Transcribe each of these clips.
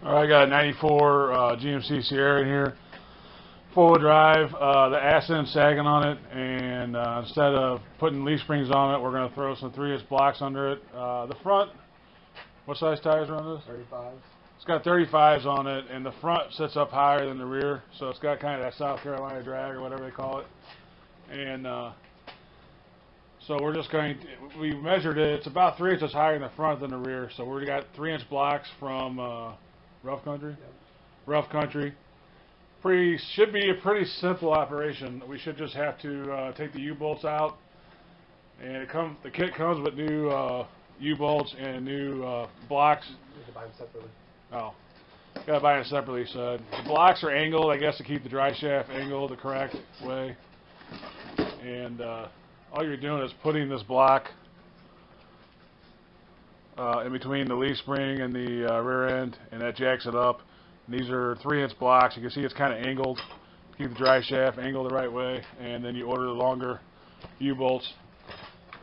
Alright, I got a 94 GMC Sierra in here, four-wheel drive. The accent's sagging on it, and instead of putting leaf springs on it, we're going to throw some 3-inch blocks under it. The front, what size tires are on this? 35s. It's got 35s on it, and the front sits up higher than the rear, so it's got kind of that South Carolina drag or whatever they call it. And so we're just going to, we measured it, it's about 3 inches higher in the front than the rear, so we've got 3-inch blocks from Rough Country. Yep. Rough Country. Should be a pretty simple operation. We should just have to take the U-bolts out, and the kit comes with new U-bolts and new blocks. You have to buy them separately. Oh, gotta buy them separately. So the blocks are angled, I guess, to keep the drive shaft angled the correct way. And all you're doing is putting this block in between the leaf spring and the rear end, and that jacks it up. And these are 3-inch blocks. You can see it's kind of angled to keep the drive shaft angled the right way, and then you order the longer U-bolts.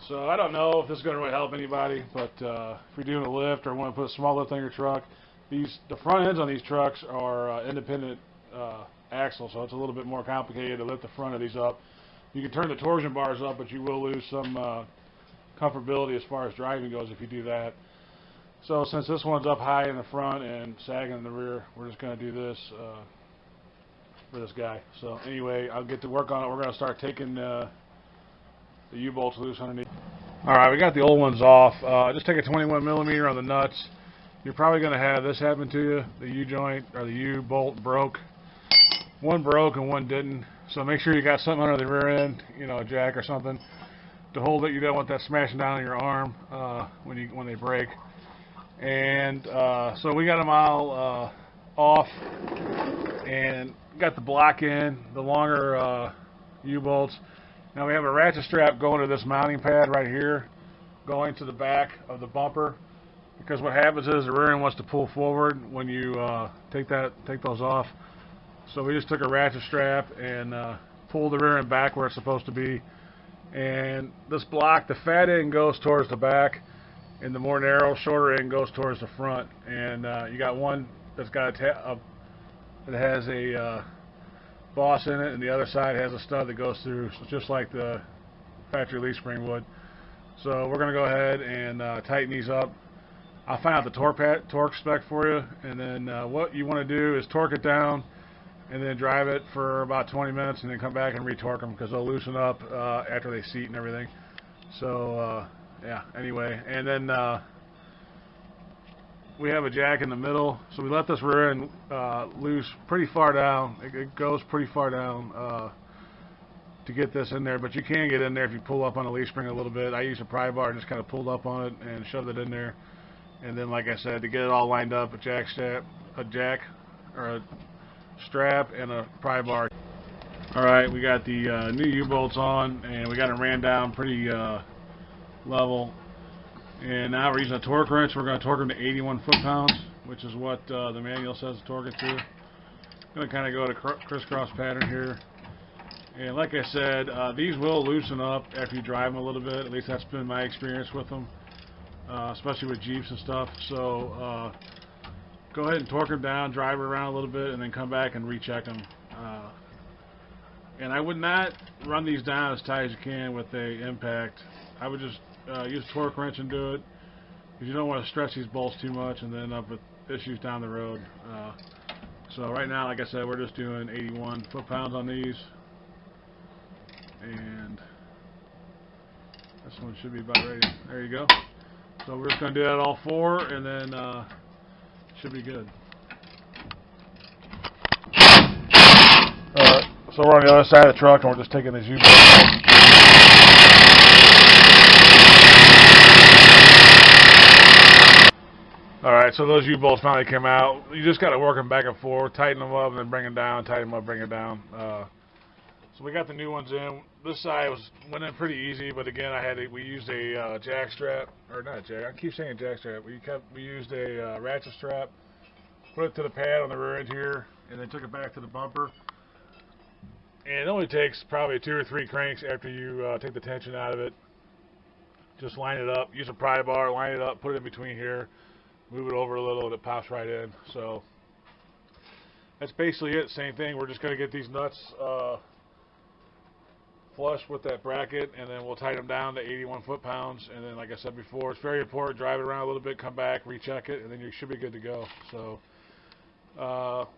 So I don't know if this is going to really help anybody, but if you're doing a lift or want to put a small lift on your truck, the front ends on these trucks are independent axles, so it's a little bit more complicated to lift the front of these up. You can turn the torsion bars up, but you will lose some comfortability as far as driving goes if you do that. So since this one's up high in the front and sagging in the rear, we're just going to do this for this guy. So anyway, I'll get to work on it. We're going to start taking the U-bolts loose underneath. Alright, we got the old ones off. Just take a 21 millimeter on the nuts. You're probably going to have this happen to you. The U-joint or the U-bolt broke. One broke and one didn't. So make sure you got something under the rear end, you know, a jack or something to hold it. You don't want that smashing down on your arm when they break. And so we got them all off and got the block in, the longer U-bolts. Now we have a ratchet strap going to this mounting pad right here, going to the back of the bumper, because what happens is the rear end wants to pull forward when you take those off. So we just took a ratchet strap and pulled the rear end back where it's supposed to be. And this block, the fat end goes towards the back, and the more narrow, shorter end goes towards the front. And you got one that's got that has a boss in it, and the other side has a stud that goes through, just like the factory leaf spring would. So we're going to go ahead and tighten these up. I'll find out the torque spec for you, and then what you want to do is torque it down and then drive it for about 20 minutes and then come back and retorque them, because they'll loosen up after they seat and everything. So yeah, anyway, and then we have a jack in the middle, so we let this rear end loose pretty far down. It goes pretty far down to get this in there, but you can get in there if you pull up on a leaf spring a little bit. I use a pry bar and just kind of pulled up on it and shoved it in there. And then, like I said, to get it all lined up, a jack or a strap and a pry bar. Alright, we got the new U-bolts on, and we got them ran down pretty level. And now we're using a torque wrench. We're going to torque them to 81 foot-pounds, which is what the manual says to torque it to. I'm going to kind of go to crisscross pattern here. And like I said, these will loosen up after you drive them a little bit. At least that's been my experience with them, especially with Jeeps and stuff. So go ahead and torque them down, drive it around a little bit, and then come back and recheck them. And I would not run these down as tight as you can with a impact. I would just use a torque wrench and do it, because you don't want to stretch these bolts too much and then end up with issues down the road. So right now, like I said, we're just doing 81 foot-pounds on these, and this one should be about ready. There you go. So we're just going to do that all four, and then should be good. So we're on the other side of the truck, and we're just taking these U-bolts out. Alright, so those U-bolts finally came out. You just got to work them back and forth, tighten them up, and then bring them down, tighten them up, bring it down. So we got the new ones in. This side went in pretty easy, but again, we used a jack strap, or not a jack. I keep saying jack strap. We used a ratchet strap, put it to the pad on the rear end here, and then took it back to the bumper. And it only takes probably 2 or 3 cranks after you take the tension out of it. Just line it up, use a pry bar, line it up, put it in between here, move it over a little and it pops right in. So that's basically it. Same thing. We're just going to get these nuts flush with that bracket, and then we'll tighten them down to 81 foot-pounds. And then, like I said before, it's very important. Drive it around a little bit, come back, recheck it, and then you should be good to go. So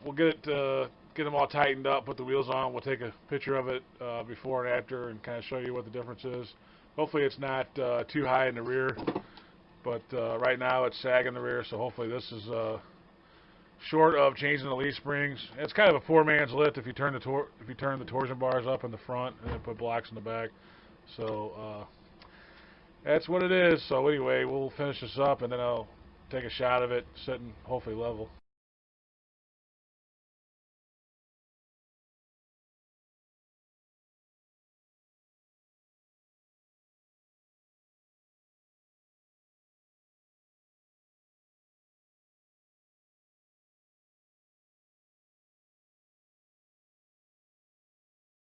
we'll get them all tightened up, put the wheels on. We'll take a picture of it before and after, and kind of show you what the difference is. Hopefully, it's not too high in the rear, but right now it's sagging the rear. So hopefully, this is short of changing the leaf springs. It's kind of a poor man's lift if you turn the torsion bars up in the front and then put blocks in the back. So that's what it is. So anyway, we'll finish this up and then I'll take a shot of it sitting hopefully level.